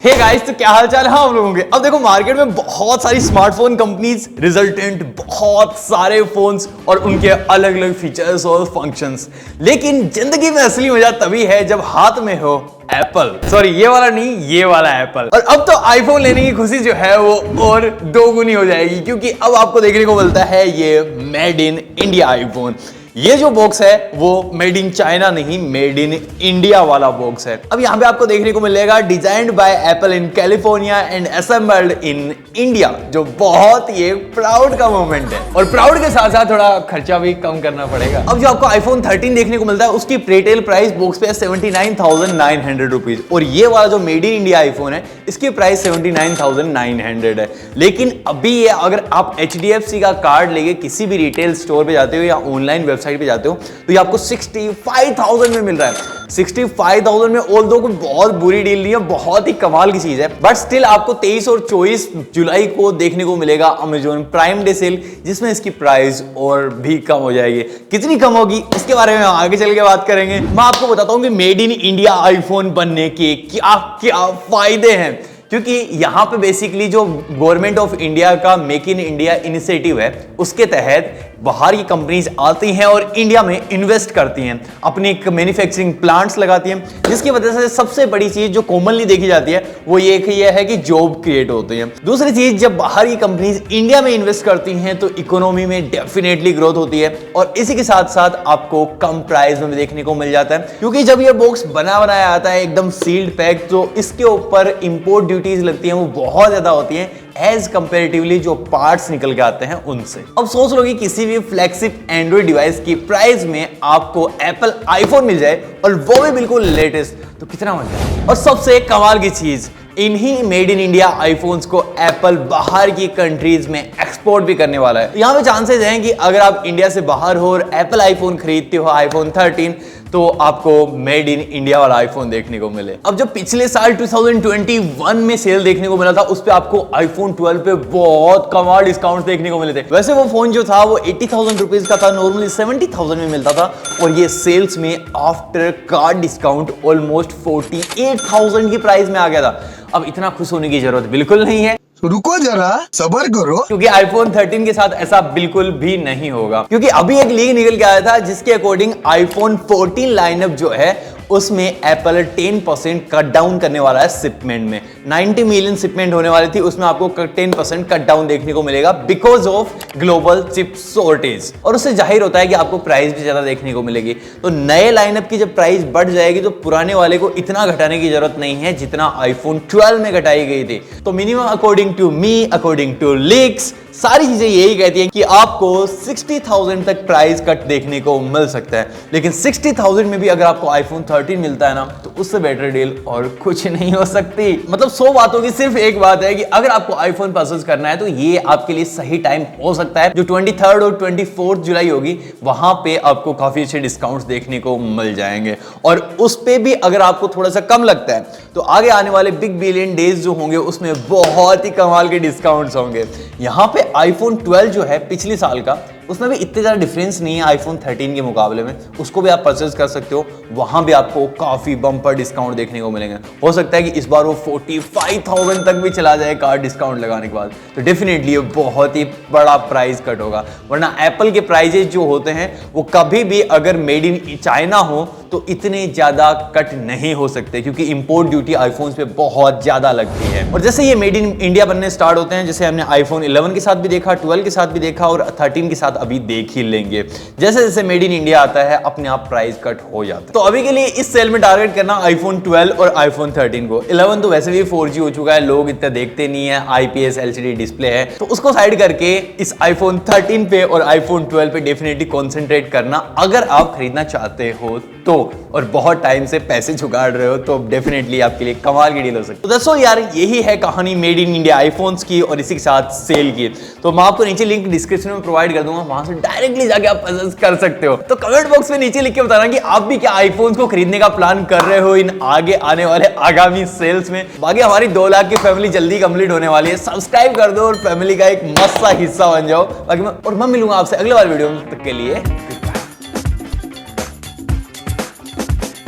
Hey guys, तो क्या हाल चाल है आप लोगों के। अब देखो मार्केट में बहुत सारी स्मार्टफोन कंपनीज, रिजल्टेंट बहुत सारे फोन्स और उनके अलग अलग फीचर्स और फंक्शंस। लेकिन जिंदगी में असली मजा तभी है जब हाथ में हो एप्पल। सॉरी, ये वाला नहीं, ये वाला एप्पल। और अब तो आईफोन लेने की खुशी जो है वो और दोगुनी हो जाएगी, क्योंकि अब आपको देखने को मिलता है ये मेड इन इंडिया आईफोन। ये जो बॉक्स है वो मेड इन चाइना नहीं, मेड इन इंडिया वाला बॉक्स है। अब यहाँ पे आपको देखने को मिलेगा designed bye apple in California and assembled in India, जो बहुत ही प्राउड का मोमेंट है। और प्राउड के साथ साथ थोड़ा खर्चा भी कम करना पड़ेगा। अब जो आपको आईफोन 13 देखने को मिलता है उसकी रिटेल प्राइस बॉक्स पे 79,900 रुपीज, और ये वाला जो मेड इन इंडिया आईफोन है इसकी प्राइस 79,900 है। लेकिन अभी ये अगर आप HDFC का कार्ड लेके किसी भी रिटेल स्टोर पे जाते हो या ऑनलाइन वेबसाइट पे जाते हो तो ये आपको 65,000 में मिल रहा है। 65,000 में ऑल्दो कोई बहुत बुरी डील नहीं है, बहुत ही कमाल की चीज है। बट स्टिल आपको 23 और 24 जुलाई को देखने को मिलेगा अमेजॉन प्राइम डे सेल, जिसमें इसकी प्राइस और भी कम हो जाएगी। कितनी कम होगी इसके बारे में आगे चल के बात करेंगे। मैं आपको बताता हूं कि मेड इन इंडिया आईफोन बनने के क्या क्या फायदे हैं, क्योंकि यहां पे बेसिकली जो गवर्नमेंट ऑफ इंडिया का मेक इन इंडिया इनिशिएटिव है उसके तहत बाहर की कंपनीज आती हैं और इंडिया में इन्वेस्ट करती हैं, अपनी मैन्युफैक्चरिंग प्लांट्स लगाती हैं, जिसकी वजह से सबसे बड़ी चीज जो कॉमनली देखी जाती है वो ये है कि जॉब क्रिएट होती है। दूसरी चीज, जब बाहर की कंपनीज इंडिया में इन्वेस्ट करती हैं तो इकोनॉमी में डेफिनेटली ग्रोथ होती है, और इसी के साथ साथ आपको कम प्राइस में देखने को मिल जाता है। क्योंकि जब ये बॉक्स बना बनाया आता है एकदम सील्ड पैक, तो इसके ऊपर इंपोर्ट ड्यूटीज लगती हैं वो बहुत ज्यादा होती हैं एज कंपेरेटिवली जो पार्ट्स निकल के आते हैं उनसे। अब सोच लो कि किसी भी फ्लैगशिप एंड्रॉइड डिवाइस की प्राइस में आपको एप्पल आईफोन मिल जाए और वो भी बिल्कुल लेटेस्ट, तो कितना मजा है। और सबसे कमाल की चीज, इन्हीं मेड इन इंडिया आईफोन्स को एप्पल बाहर की कंट्रीज में एक्सपोर्ट भी करने वाला है। यहाँ पे चांसेस हैं कि अगर आप इंडिया से बाहर हो और एप्पल आईफोन खरीदते हो आईफोन 13, तो आपको मेड इन इंडिया वाला आईफोन देखने को मिले। अब जो पिछले साल 2021 में सेल देखने को मिला था उस पे आपको आईफोन 12 पे बहुत कमाल डिस्काउंट देखने को मिले थे। वैसे वो फोन जो था वो 80,000 रुपीज का था, नॉर्मली 70,000 में मिलता था, और ये सेल्स में आफ्टर कार्ड डिस्काउंट ऑलमोस्ट 48,000 की प्राइस में आ गया था। अब इतना खुश होने की जरूरत बिल्कुल नहीं है, रुको जरा सब्र करो, क्योंकि आईफोन 13 के साथ ऐसा बिल्कुल भी नहीं होगा। क्योंकि अभी एक लीक निकल के आया था जिसके अकॉर्डिंग आईफोन 14 लाइनअप जो है उसमें एप्पल 10% कट डाउन करने वाला है शिपमेंट में। 90 मिलियन शिपमेंट होने वाली थी, उसमें आपको 10% कट डाउन देखने को मिलेगा because of global chip shortage, और उससे जाहिर होता है कि आपको प्राइस भी ज्यादा देखने को मिलेगी। तो नए लाइनअप की जब प्राइस बढ़ जाएगी तो पुराने वाले को इतना घटाने की जरूरत नहीं है जितना आईफोन 12 में घटाई गई थी। तो minimum according to me, according to leaks, सारी चीजें यही कहती हैं कि आपको 60,000 तक प्राइस कट देखने को मिल सकता है। लेकिन 60,000 में भी अगर आपको आईफोन 13 मिलता है ना, तो उससे बेटर डील और कुछ नहीं हो सकती। मतलब 100 बातों की सिर्फ एक बात है कि अगर आपको आईफोन परचेज करना है तो ये आपके लिए सही टाइम हो सकता है। जो 23 और 24 जुलाई होगी वहां पे आपको काफी अच्छे डिस्काउंट्स देखने को मिल जाएंगे, और उस पे भी अगर आपको थोड़ा सा कम लगता है तो आगे आने वाले बिग बिलियन डेज जो होंगे उसमें बहुत ही कमाल के डिस्काउंट्स होंगे। यहाँ पे आईफोन 12 जो है पिछले साल का, उसमें भी इतने ज्यादा डिफरेंस नहीं है आईफोन 13 के मुकाबले में, उसको भी आप परचेज कर सकते हो। वहां भी आपको काफी बम्पर डिस्काउंट देखने को मिलेंगे। हो सकता है कि इस बार वो 45,000 तक भी चला जाए कार्ड डिस्काउंट लगाने के बाद, तो डेफिनेटली ये बहुत ही बड़ा प्राइस कट होगा। वरना एप्पल के प्राइजेस जो होते हैं वो कभी भी अगर मेड इन चाइना हो तो इतने ज्यादा कट नहीं हो सकते, क्योंकि इंपोर्ट ड्यूटी आईफोन पे बहुत ज्यादा लगती है। और जैसे ये मेड इन इंडिया बनने स्टार्ट होते हैं, जैसे हमने आईफोन 11 के साथ भी देखा, 12 के साथ भी देखा और 13 के साथ अभी देख ही लेंगे, जैसे जैसे मेड इन इंडिया आता है अपने आप प्राइस कट हो जाता है। तो अभी के लिए इस सेल में टारगेट करना आईफोन 12 और आईफोन 13 को। 11 तो वैसे भी 4G हो चुका है, लोग इतना देखते नहीं है, IPS LCD डिस्प्ले है, तो उसको साइड करके इस आईफोन 13 पे और आईफोन 12 पे डेफिनेटली कॉन्सेंट्रेट करना अगर आप खरीदना चाहते हो तो, और बहुत टाइम से पैसे जुगाड़ रहे हो तो डेफिनेटली आपके लिए कमाल की डील हो सकती है। तो दोस्तों यार, यही है कहानी मेड इन इंडिया आईफोन्स की और इसी के साथ सेल की। तो मैं आपको नीचे लिंक डिस्क्रिप्शन में प्रोवाइड कर दूंगा, वहां से डायरेक्टली जाके आप परचेज कर सकते हो। तो कमेंट बॉक्स में नीचे लिख के बताना कि आप भी क्या आईफोन्स को खरीदने का प्लान कर रहे हो इन आगे आने वाले आगामी सेल्स में। बाकी हमारी 2 लाख की फैमिली जल्दी कंप्लीट होने वाली है, सब्सक्राइब कर दो और फैमिली का एक मस्त सा हिस्सा बन जाओ। बाकी मैं मिलूंगा आपसे अगले वाले वीडियो में, तब तक के लिए